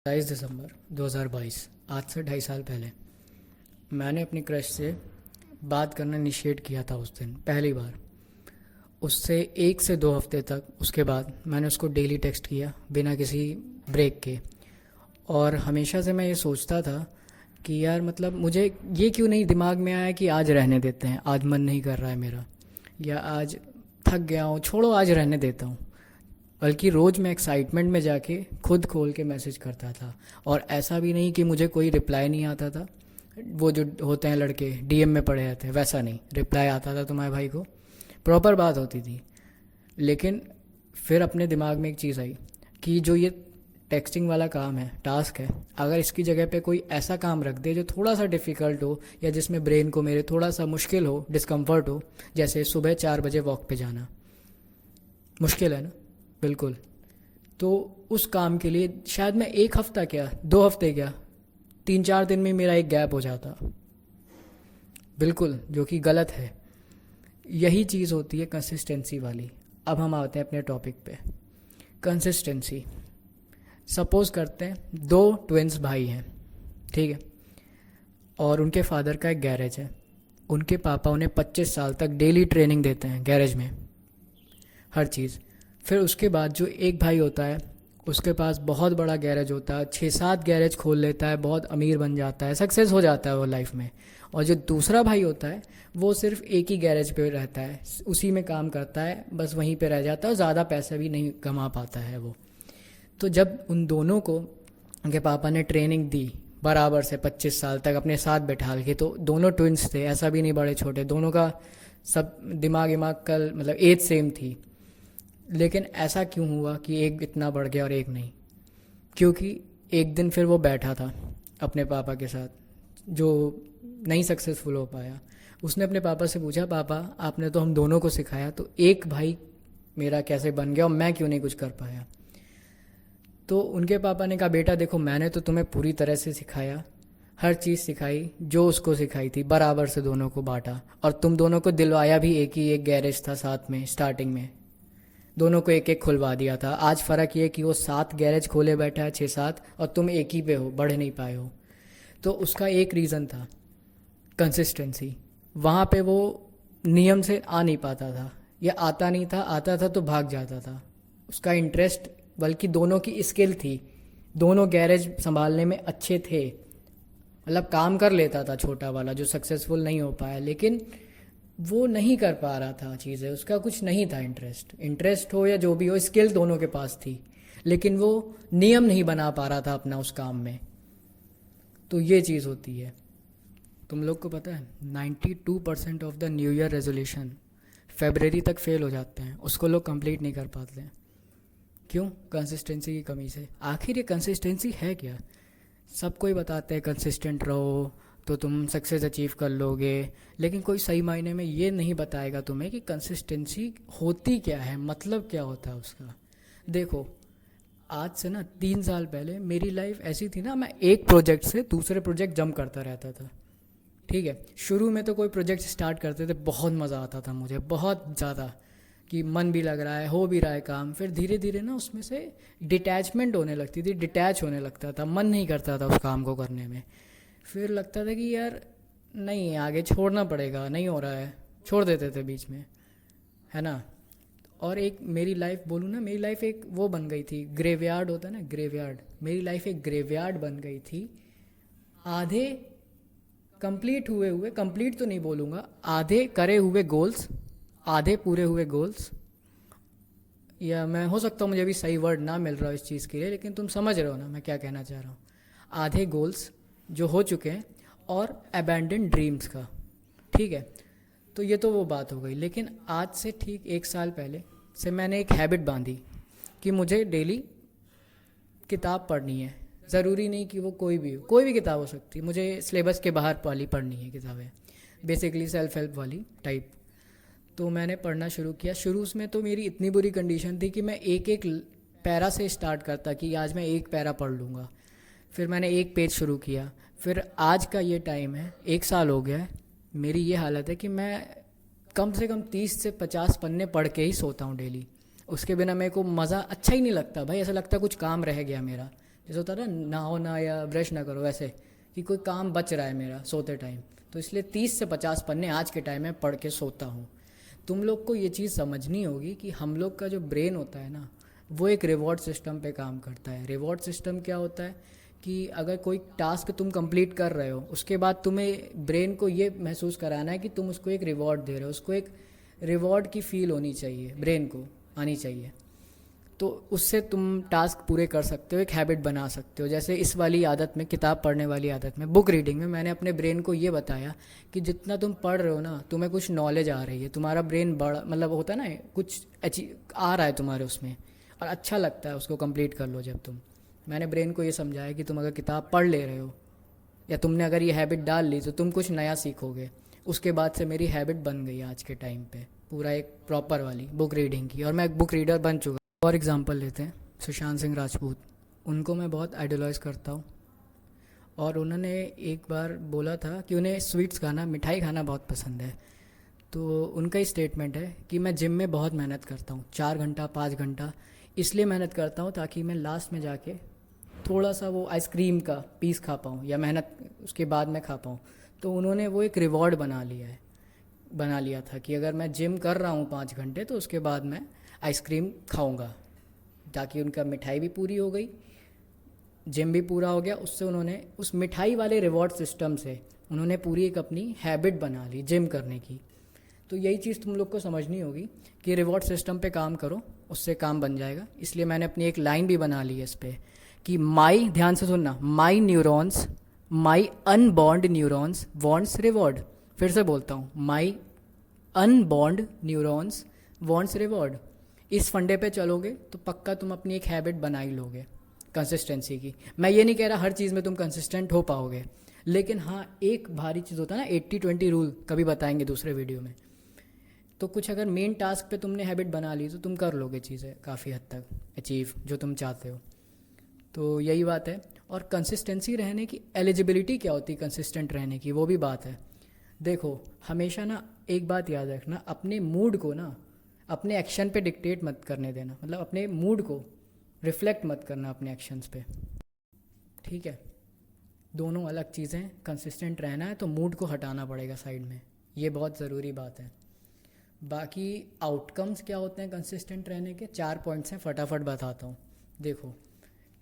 22 दिसंबर 2022, आज से 2.5 साल पहले मैंने अपनी क्रश से बात करना इनिशिएट किया था। उस दिन पहली बार उससे 1 से 2 हफ्ते तक उसके बाद मैंने उसको डेली टेक्स्ट किया बिना किसी ब्रेक के। और हमेशा से मैं ये सोचता था कि यार मतलब मुझे ये क्यों नहीं दिमाग में आया कि आज रहने देते हैं, आज मन नहीं कर रहा है मेरा, या आज थक गया हूँ, छोड़ो आज रहने देता हूँ। बल्कि रोज़ मैं एक्साइटमेंट में जाके खुद खोल के मैसेज करता था। और ऐसा भी नहीं कि मुझे कोई रिप्लाई नहीं आता था, वो जो होते हैं लड़के डीएम में पड़े रहते हैं, वैसा नहीं, रिप्लाई आता था तुम्हारे भाई को, प्रॉपर बात होती थी। लेकिन फिर अपने दिमाग में एक चीज़ आई कि जो ये टेक्सटिंग वाला काम है, टास्क है, अगर इसकी जगह पे कोई ऐसा काम रख दे जो थोड़ा सा डिफ़िकल्ट हो या जिसमें ब्रेन को मेरे थोड़ा सा मुश्किल हो, डिस्कम्फर्ट हो, जैसे सुबह 4 बजे वॉक पे जाना, मुश्किल है ना, बिल्कुल। तो उस काम के लिए शायद मैं 1 हफ्ता क्या 2 हफ्ते क्या 3-4 दिन में मेरा एक गैप हो जाता, बिल्कुल, जो कि गलत है। यही चीज़ होती है कंसिस्टेंसी वाली। अब हम आते हैं अपने टॉपिक पे, कंसिस्टेंसी। सपोज़ करते हैं 2 ट्विन्स भाई हैं, ठीक है, और उनके फादर का एक गैरेज है। उनके पापा उन्हें 25 साल तक डेली ट्रेनिंग देते हैं गैरेज में, हर चीज़। फिर उसके बाद जो एक भाई होता है उसके पास बहुत बड़ा गैरेज होता है, 6-7 गैरेज खोल लेता है, बहुत अमीर बन जाता है, सक्सेस हो जाता है वो लाइफ में। और जो दूसरा भाई होता है वो सिर्फ एक ही गैरेज पे रहता है, उसी में काम करता है, बस वहीं पे रह जाता है और ज़्यादा पैसा भी नहीं कमा पाता है वो। तो जब उन दोनों को उनके पापा ने ट्रेनिंग दी बराबर से 25 साल तक अपने साथ बैठा के, तो दोनों ट्विन्स थे, ऐसा भी नहीं बड़े छोटे, दोनों का सब दिमाग कल मतलब एज सेम थी। लेकिन ऐसा क्यों हुआ कि एक इतना बढ़ गया और एक नहीं? क्योंकि एक दिन फिर वो बैठा था अपने पापा के साथ, जो नहीं सक्सेसफुल हो पाया। उसने अपने पापा से पूछा, पापा आपने तो हम दोनों को सिखाया, तो एक भाई मेरा कैसे बन गया और मैं क्यों नहीं कुछ कर पाया? तो उनके पापा ने कहा, बेटा देखो मैंने तो तुम्हें पूरी तरह से सिखाया, हर चीज़ सिखाई जो उसको सिखाई थी, बराबर से दोनों को बांटा, और तुम दोनों को दिलवाया भी, एक ही एक गैरेज था साथ में, स्टार्टिंग में दोनों को एक एक खुलवा दिया था। आज फ़र्क ये कि वो 7 गैरेज खोले बैठा है, 6-7, और तुम एक ही पे हो, बढ़ नहीं पाए हो। तो उसका एक रीज़न था कंसिस्टेंसी। वहाँ पे वो नियम से आ नहीं पाता था, या आता नहीं था, आता था तो भाग जाता था। उसका इंटरेस्ट, बल्कि दोनों की स्किल थी, दोनों गैरेज संभालने में अच्छे थे, मतलब काम कर लेता था छोटा वाला जो सक्सेसफुल नहीं हो पाया, लेकिन वो नहीं कर पा रहा था चीज़ें, उसका कुछ नहीं था इंटरेस्ट हो या जो भी हो, स्किल दोनों के पास थी, लेकिन वो नियम नहीं बना पा रहा था अपना उस काम में। तो ये चीज़ होती है। तुम लोग को पता है 92% of the new year resolution February तक फेल हो जाते हैं, उसको लोग कंप्लीट नहीं कर पाते हैं। क्यों? कंसिस्टेंसी की कमी से। आखिर ये कंसिस्टेंसी है क्या? सब कोई बताते हैं कंसिस्टेंट रहो तो तुम सक्सेस अचीव कर लोगे, लेकिन कोई सही मायने में ये नहीं बताएगा तुम्हें कि कंसिस्टेंसी होती क्या है, मतलब क्या होता है उसका। देखो, आज से ना 3 साल पहले मेरी लाइफ ऐसी थी ना, मैं एक प्रोजेक्ट से दूसरे प्रोजेक्ट जंप करता रहता था, ठीक है। शुरू में तो कोई प्रोजेक्ट स्टार्ट करते थे, बहुत मज़ा आता था मुझे, बहुत ज़्यादा, कि मन भी लग रहा है, हो भी रहा है काम। फिर धीरे धीरे ना उसमें से डिटैचमेंट होने लगती थी, डिटैच होने लगता था, मन नहीं करता था उस काम को करने में। फिर लगता था कि यार नहीं, आगे छोड़ना पड़ेगा, नहीं हो रहा है, छोड़ देते थे बीच में, है ना। और एक मेरी लाइफ बोलूँ ना, मेरी लाइफ एक वो बन गई थी, ग्रेवयार्ड होता है ना, ग्रेवयार्ड। मेरी लाइफ एक ग्रेवयार्ड बन गई थी। आधे कंप्लीट हुए कंप्लीट तो नहीं बोलूँगा, आधे करे हुए गोल्स, आधे पूरे हुए गोल्स, या मैं हो सकता हूँ मुझे अभी सही वर्ड ना मिल रहा हो इस चीज़ के लिए, लेकिन तुम समझ रहे हो ना मैं क्या कहना चाह रहा हूँ। आधे गोल्स जो हो चुके हैं, और अबैंडन ड्रीम्स का, ठीक है। तो ये तो वो बात हो गई। लेकिन आज से ठीक 1 साल पहले से मैंने एक हैबिट बांधी कि मुझे डेली किताब पढ़नी है। ज़रूरी नहीं कि वो कोई भी हो, कोई भी किताब हो सकती है, मुझे सिलेबस के बाहर वाली पढ़नी है किताबें, बेसिकली सेल्फ हेल्प वाली टाइप। तो मैंने पढ़ना शुरू किया। शुरू में तो मेरी इतनी बुरी कंडीशन थी कि मैं एक एक पैरा से स्टार्ट करता कि आज मैं एक पैरा पढ़ लूँगा। फिर मैंने एक पेज शुरू किया। फिर आज का ये टाइम है, 1 साल हो गया है, मेरी ये हालत है कि मैं कम से कम 30 से 50 पन्ने पढ़ के ही सोता हूँ डेली। उसके बिना मेरे को मज़ा अच्छा ही नहीं लगता भाई, ऐसा लगता कुछ काम रह गया मेरा, जैसे होता है ना, नहाओ ना या ब्रश ना करो, वैसे कि कोई काम बच रहा है मेरा सोते टाइम, तो इसलिए 30 से 50 पन्ने आज के टाइम में पढ़ के सोता हूँ। तुम लोग को ये चीज़ समझनी होगी कि हम लोग का जो ब्रेन होता है ना, वो एक रिवॉर्ड सिस्टम पे काम करता है। रिवॉर्ड सिस्टम क्या होता है कि अगर कोई टास्क तुम कंप्लीट कर रहे हो, उसके बाद तुम्हें ब्रेन को ये महसूस कराना है कि तुम उसको एक रिवॉर्ड दे रहे हो, उसको एक रिवॉर्ड की फील होनी चाहिए, ब्रेन को आनी चाहिए। तो उससे तुम टास्क पूरे कर सकते हो, एक हैबिट बना सकते हो। जैसे इस वाली आदत में, किताब पढ़ने वाली आदत में, बुक रीडिंग में, मैंने अपने ब्रेन को ये बताया कि जितना तुम पढ़ रहे हो ना, तुम्हें कुछ नॉलेज आ रही है, तुम्हारा ब्रेन बड़ा, मतलब होता है ना, कुछ आ रहा है तुम्हारे उसमें, और अच्छा लगता है, उसको कंप्लीट कर लो जब तुम। मैंने ब्रेन को ये समझाया कि तुम अगर किताब पढ़ ले रहे हो या तुमने अगर ये हैबिट डाल ली तो तुम कुछ नया सीखोगे। उसके बाद से मेरी हैबिट बन गई आज के टाइम पे, पूरा एक प्रॉपर वाली बुक रीडिंग की, और मैं एक बुक रीडर बन चुका। और एग्जांपल लेते हैं सुशांत सिंह राजपूत, उनको मैं बहुत आइडलाइज करता हूँ। और उन्होंने एक बार बोला था कि उन्हें स्वीट्स खाना, मिठाई खाना बहुत पसंद है। तो उनका ही स्टेटमेंट है कि मैं जिम में बहुत मेहनत करता हूँ, 4 घंटा 5 घंटा, इसलिए मेहनत करता हूँ ताकि मैं लास्ट में जाके थोड़ा सा वो आइसक्रीम का पीस खा पाऊँ, या मेहनत उसके बाद में खा पाऊँ। तो उन्होंने वो एक रिवॉर्ड बना लिया था कि अगर मैं जिम कर रहा हूँ 5 घंटे तो उसके बाद मैं आइसक्रीम खाऊंगा, ताकि उनका मिठाई भी पूरी हो गई, जिम भी पूरा हो गया। उससे उन्होंने उस मिठाई वाले रिवॉर्ड सिस्टम से उन्होंने पूरी एक अपनी हैबिट बना ली जिम करने की। तो यही चीज़ तुम लोग को समझनी होगी कि रिवॉर्ड सिस्टम पे काम करो, उससे काम बन जाएगा। इसलिए मैंने अपनी एक लाइन भी बना ली है इस पर कि माई, ध्यान से सुनना, माई न्यूरॉन्स, माई अनबॉन्ड न्यूरॉन्स वॉन्ट्स रिवॉर्ड। फिर से बोलता हूँ, माई अनबॉन्ड न्यूरॉन्स वॉन्ट्स रिवॉर्ड। इस फंडे पे चलोगे तो पक्का तुम अपनी एक हैबिट बना ही लोगे कंसिस्टेंसी की। मैं ये नहीं कह रहा हर चीज़ में तुम कंसिस्टेंट हो पाओगे, लेकिन हाँ, एक भारी चीज़ होता है ना, 80-20 रूल, कभी बताएंगे दूसरे वीडियो में। तो कुछ अगर मेन टास्क पे तुमने हैबिट बना ली तो तुम कर लोगे चीज़ें काफ़ी हद तक अचीव, जो तुम चाहते हो। तो यही बात है। और कंसिस्टेंसी रहने की एलिजिबिलिटी क्या होती है, कंसिस्टेंट रहने की, वो भी बात है। देखो, हमेशा ना एक बात याद रखना, अपने मूड को ना अपने एक्शन पे डिक्टेट मत करने देना, मतलब अपने मूड को रिफ्लेक्ट मत करना अपने एक्शंस पे, ठीक है। दोनों अलग चीज़ें। कंसिस्टेंट रहना है तो मूड को हटाना पड़ेगा साइड में, ये बहुत ज़रूरी बात है। बाकी आउटकम्स क्या होते हैं कंसिस्टेंट रहने के, 4 पॉइंट्स हैं, फटाफट बताता हूँ। देखो,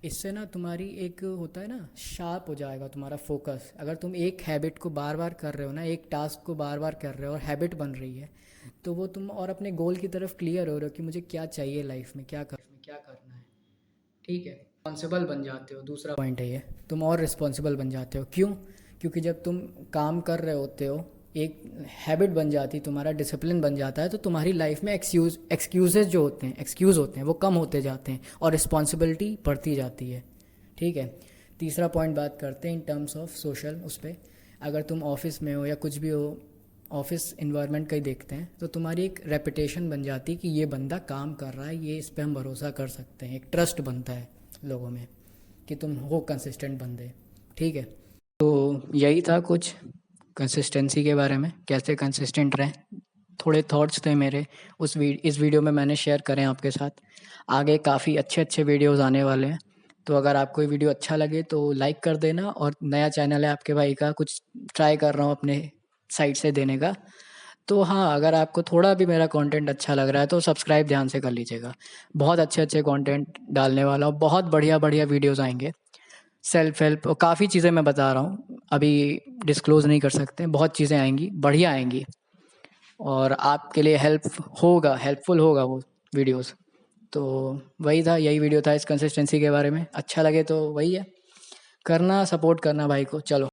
इससे ना तुम्हारी एक होता है ना, शार्प हो जाएगा तुम्हारा फोकस। अगर तुम एक हैबिट को बार बार कर रहे हो ना, एक टास्क को बार बार कर रहे हो और हैबिट बन रही है, तो वो तुम और अपने गोल की तरफ क्लियर हो रहे हो कि मुझे क्या चाहिए लाइफ में, क्या करना है, ठीक है। रिस्पॉन्सिबल बन जाते हो, दूसरा पॉइंट है ये, तुम और रिस्पॉन्सिबल बन जाते हो। क्यों? क्योंकि जब तुम काम कर रहे होते हो, एक हैबिट बन जाती, तुम्हारा डिसिप्लिन बन जाता है, तो तुम्हारी लाइफ में एक्सक्यूज़ होते हैं वो कम होते जाते हैं और रिस्पॉन्सिबिलिटी बढ़ती जाती है, ठीक है। तीसरा पॉइंट बात करते हैं इन टर्म्स ऑफ सोशल, उस पर अगर तुम ऑफिस में हो या कुछ भी हो, ऑफिस इन्वायरमेंट का ही देखते हैं, तो तुम्हारी एक रेपुटेशन बन जाती है कि ये बंदा काम कर रहा है, ये इस पर हम भरोसा कर सकते हैं, एक ट्रस्ट बनता है लोगों में कि तुम हो कंसिस्टेंट बंदे, ठीक है। तो यही था कुछ कंसिस्टेंसी के बारे में, कैसे कंसिस्टेंट रहें। थोड़े थॉट्स थे मेरे इस वीडियो में मैंने शेयर करें आपके साथ। आगे काफ़ी अच्छे अच्छे वीडियोस आने वाले हैं, तो अगर आपको ये वीडियो अच्छा लगे तो लाइक कर देना। और नया चैनल है आपके भाई का, कुछ ट्राई कर रहा हूँ अपने साइड से देने का। तो हाँ, अगर आपको थोड़ा भी मेरा कंटेंट अच्छा लग रहा है तो सब्सक्राइब ध्यान से कर लीजिएगा। बहुत अच्छे अच्छे कंटेंट डालने वाला हूँ, बहुत बढ़िया बढ़िया वीडियोस आएंगे। सेल्फ हेल्प और काफ़ी चीज़ें मैं बता रहा हूँ, अभी डिस्क्लोज़ नहीं कर सकते, बहुत चीज़ें आएंगी, बढ़िया आएंगी, और आपके लिए हेल्पफुल होगा वो वीडियोस। तो वही था, यही वीडियो था इस कंसिस्टेंसी के बारे में। अच्छा लगे तो वही है, करना, सपोर्ट करना भाई को। चलो।